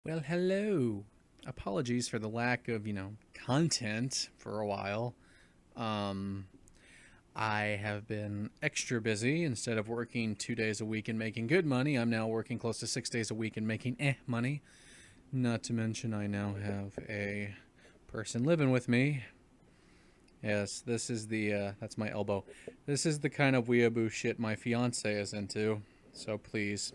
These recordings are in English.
Well, hello. Apologies for the lack of, content for a while. Um, I have been extra busy. Instead of working 2 days a week and making good money, I'm now working close to 6 days a week and making money. Not to mention, I now have a person living with me. Yes, this is that's my elbow. This is the kind of weeaboo shit my fiance is into. So please,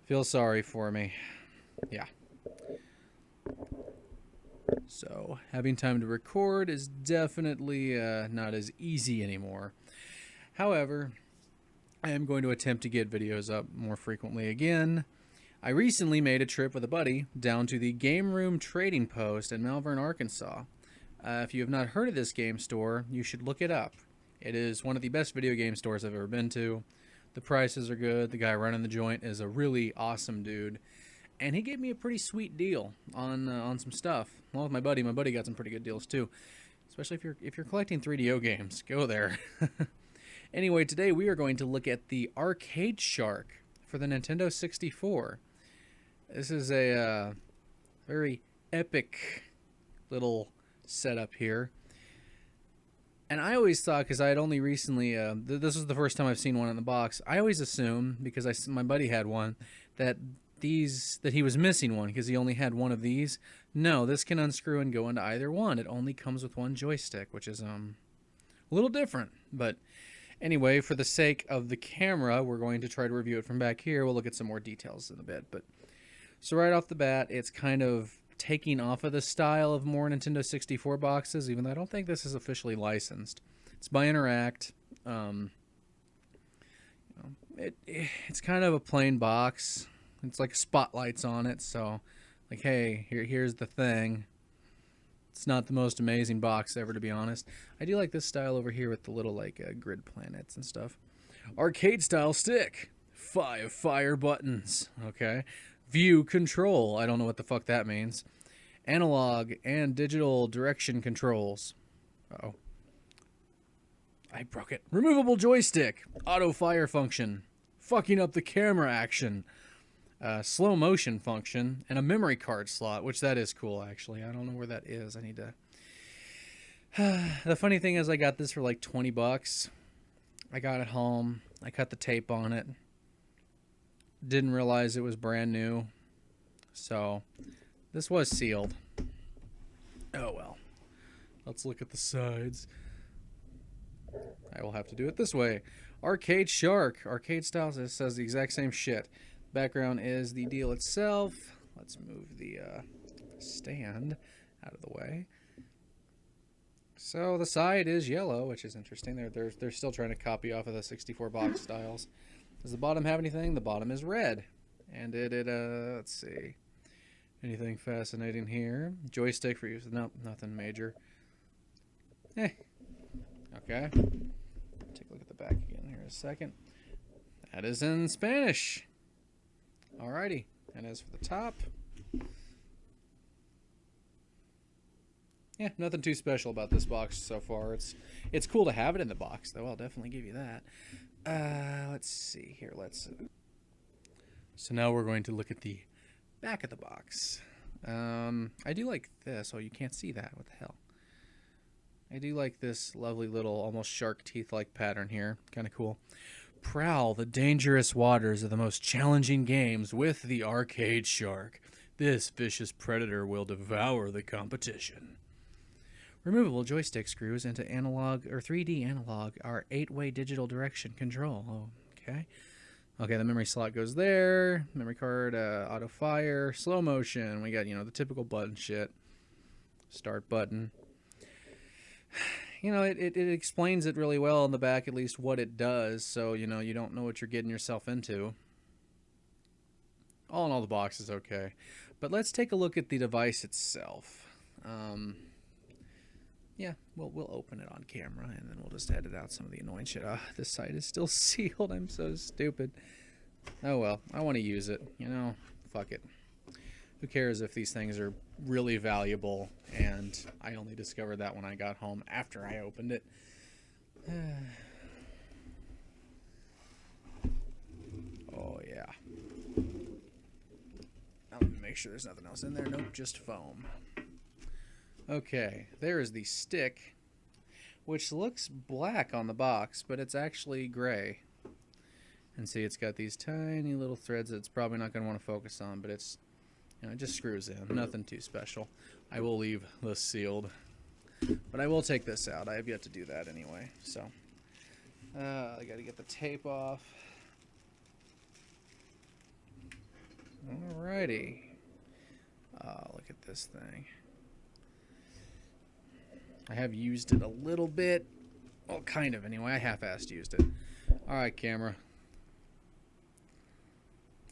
feel sorry for me. Yeah. So having time to record is definitely not as easy anymore. However, I am going to attempt to get videos up more frequently again. I recently made a trip with a buddy down to the Game Room Trading Post in Malvern, Arkansas. If you have not heard of this game store, you should look it up. It is one of the best video game stores I've ever been to. The prices are good. The guy running the joint is a really awesome dude. And he gave me a pretty sweet deal on some stuff. Along with my buddy got some pretty good deals too. Especially if you're collecting 3DO games, go there. Anyway, today we are going to look at the Arcade Shark for the Nintendo 64. This is a very epic little setup here. And I always thought, because I had only recently, this was the first time I've seen one in the box, I always assumed, because my buddy had one, that he was missing one because he only had one of these. No, this can unscrew and go into either one. It only comes with one joystick, which is a little different. But anyway, for the sake of the camera, we're going to try to review it from back here. We'll look at some more details in a bit. But so right off the bat, it's kind of taking off of the style of more Nintendo 64 boxes, even though I don't think this is officially licensed. It's by Interact. It's kind of a plain box. It's like spotlights on it, so like, hey, here's the thing. It's not the most amazing box ever, to be honest. I do like this style over here with the little like grid planets and stuff. Arcade style stick, 5 fire buttons. Okay, view control. I don't know what the fuck that means. Analog and digital direction controls. Uh-oh. I broke it. Removable joystick, auto fire function, fucking up the camera action. Slow motion function, and a memory card slot, which that is cool, actually. I don't know where that is. I need to... The funny thing is I got this for like 20 bucks. I got it home. I cut the tape on it. Didn't realize it was brand new. So, this was sealed. Oh well. Let's look at the sides. I will have to do it this way. Arcade Shark. Arcade style says the exact same shit. Background is the deal itself. Let's move the stand out of the way. So the side is yellow, which is interesting. They're still trying to copy off of the 64 box styles. Does the bottom have anything? The bottom is red. And let's see. Anything fascinating here? Joystick for use. Nope, nothing major. Okay. Take a look at the back again here in a second. That is in Spanish. Alrighty, and as for the top, yeah, nothing too special about this box so far. It's cool to have it in the box, though. I'll definitely give you that. Let's see here. So now we're going to look at the back of the box. I do like this. Oh, you can't see that. What the hell? I do like this lovely little, almost shark teeth-like pattern here. Kind of cool. Prowl the dangerous waters of the most challenging games with the Arcade Shark. This vicious predator will devour the competition. Removable joystick screws into analog or 3D analog are 8-way digital direction control. Oh, okay. Okay, the memory slot goes there. Memory card, auto fire, slow motion. We got, the typical button shit. Start button. It explains it really well on the back, at least what it does, so, you don't know what you're getting yourself into. All in all, the box is okay. But let's take a look at the device itself. Yeah, we'll open it on camera, and then we'll just edit out some of the annoying shit. This side is still sealed. I'm so stupid. Oh, well, I want to use it. Fuck it. Who cares if these things are really valuable, and I only discovered that when I got home after I opened it. Oh, yeah. Now let me make make sure there's nothing else in there. Nope, just foam. Okay, there is the stick, which looks black on the box, but it's actually gray. And see, it's got these tiny little threads that it's probably not going to want to focus on, but it's, you know, it just screws in. Nothing too special. I will leave this sealed, but I will take this out. I have yet to do that anyway, so I got to get the tape off. Alrighty. Look at this thing. I have used it a little bit. Well, kind of anyway. I half-assed used it. Alright, camera.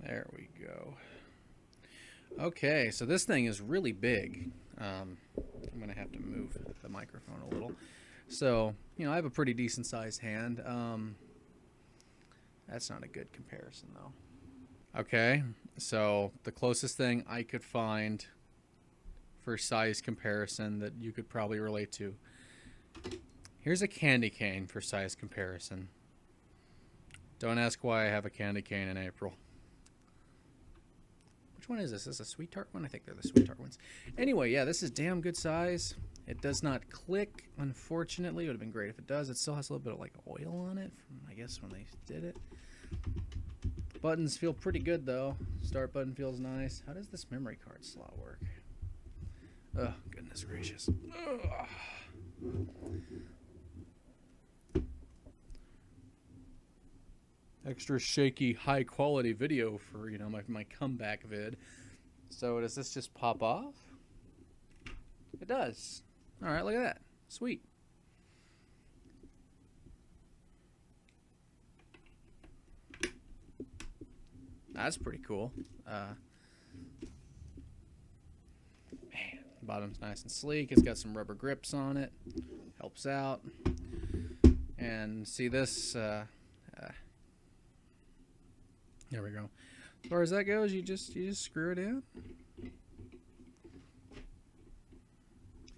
There we go. Okay, so this thing is really big. I'm going to have to move the microphone a little. So, you know, I have a pretty decent sized hand. That's not a good comparison, though. Okay, so the closest thing I could find for size comparison that you could probably relate to. Here's a candy cane for size comparison. Don't ask why I have a candy cane in April. Which one is this? Is this a Sweet Tart one? I think they're the Sweet Tart ones. Anyway, yeah, this is damn good size. It does not click, unfortunately. It would have been great if it does. It still has a little bit of like oil on it from, I guess, when they did it. Buttons feel pretty good though. Start button feels nice. How does this memory card slot work? Oh, goodness gracious. Ugh. Extra shaky, high quality video for, you know, my comeback vid. So does this just pop off? It does. All right, look at that. Sweet. That's pretty cool. Man, the bottom's nice and sleek. It's got some rubber grips on it. Helps out. And see this, there we go. As far as that goes, you just screw it in.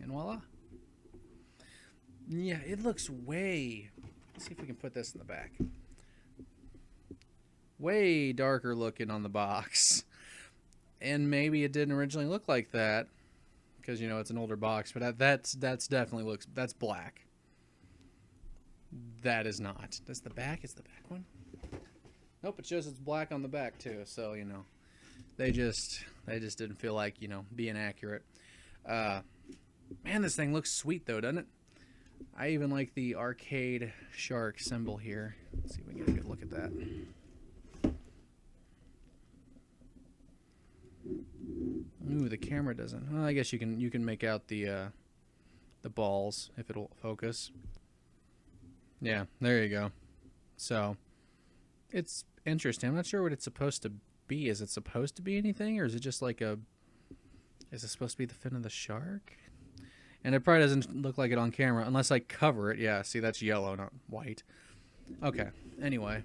And voila. Yeah, it looks way... Let's see if we can put this in the back. Way darker looking on the box. And maybe it didn't originally look like that. Because, you know, it's an older box. But that's definitely looks... That's black. That is not. That's the back? Is the back one? Nope, it shows it's black on the back too, so, you know, they just didn't feel like, you know, being accurate. Man, this thing looks sweet though, doesn't it? I even like the arcade shark symbol here. Let's see if we can get a good look at that. Ooh, the camera doesn't. Well, I guess you can make out the balls if it'll focus. Yeah, there you go. So it's interesting. I'm not sure what it's supposed to be. Is it supposed to be anything, or is it just like a... Is it supposed to be the fin of the shark? And it probably doesn't look like it on camera unless I cover it. Yeah, see, that's yellow, not white. Okay. Anyway,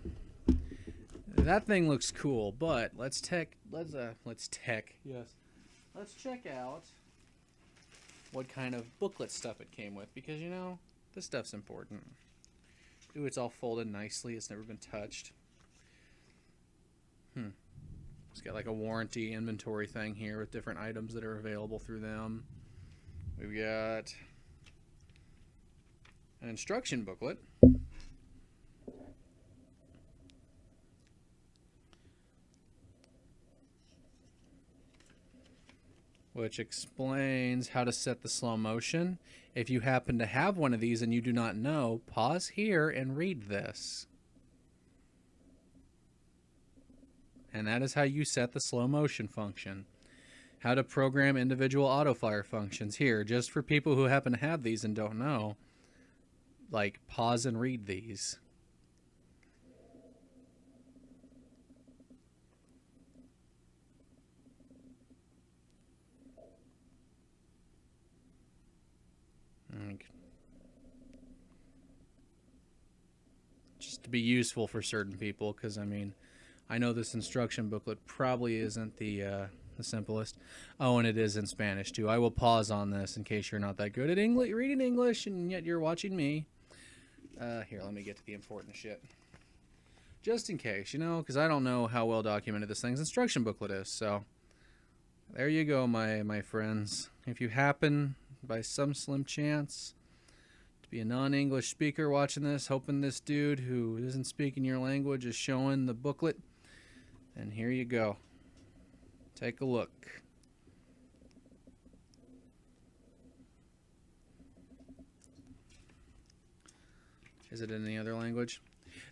that thing looks cool, but let's check out what kind of booklet stuff it came with, because, you know, this stuff's important. Ooh, it's all folded nicely. It's never been touched. It's got like a warranty inventory thing here with different items that are available through them. We've got an instruction booklet. Which explains how to set the slow motion. If you happen to have one of these and you do not know, pause here and read this. And that is how you set the slow motion function. How to program individual autofire functions. Here, just for people who happen to have these and don't know, like, pause and read these. Just to be useful for certain people, because, I mean, I know this instruction booklet probably isn't the simplest. Oh, and it is in Spanish, too. I will pause on this in case you're not that good at reading English, and yet you're watching me. Here, let me get to the important shit. Just in case, you know, because I don't know how well documented this thing's instruction booklet is, so... There you go, my friends. If you happen, by some slim chance, to be a non-English speaker watching this, hoping this dude who isn't speaking your language is showing the booklet, and here you go. Take a look. Is it in any other language?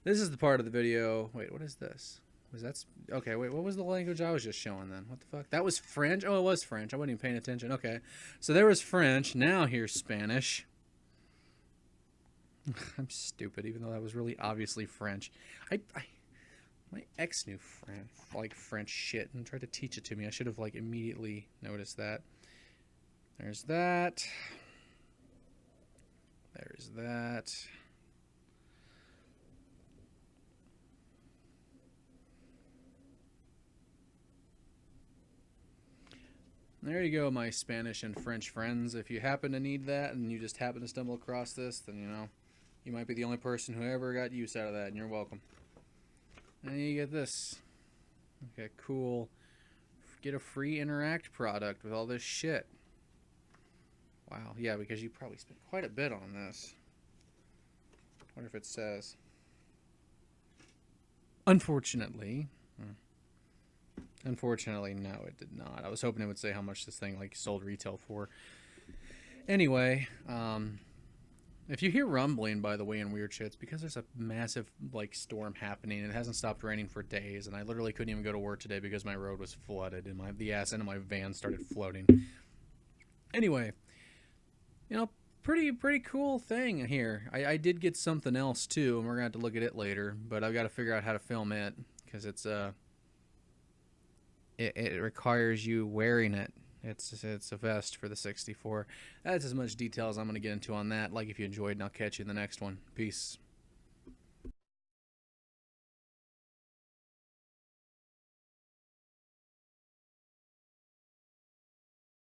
This is the part of the video. Wait, what is this? Was that... Okay, wait, what was the language I was just showing then? What the fuck? That was French? Oh, it was French. I wasn't even paying attention. Okay. So there was French. Now here's Spanish. I'm stupid, even though that was really obviously French. My ex knew French shit and tried to teach it to me. I should have, like, immediately noticed that. There's that. There's that. There you go, my Spanish and French friends. If you happen to need that and you just happen to stumble across this, then, you know, you might be the only person who ever got use out of that, and you're welcome. And you get this. Okay, cool. Get a free Interact product with all this shit. Wow, yeah, because you probably spent quite a bit on this. Wonder if it says. Unfortunately... Unfortunately, no, it did not. I was hoping it would say how much this thing like sold retail for. Anyway, if you hear rumbling, by the way, in weird shit, it's because there's a massive like storm happening. It hasn't stopped raining for days, and I literally couldn't even go to work today because my road was flooded and the ass end of my van started floating. Anyway, you know, pretty cool thing here. I did get something else too, and we're gonna have to look at it later. But I've got to figure out how to film it because it's It requires you wearing it. It's a vest for the 64. That's as much detail as I'm going to get into on that. Like if you enjoyed, and I'll catch you in the next one. Peace.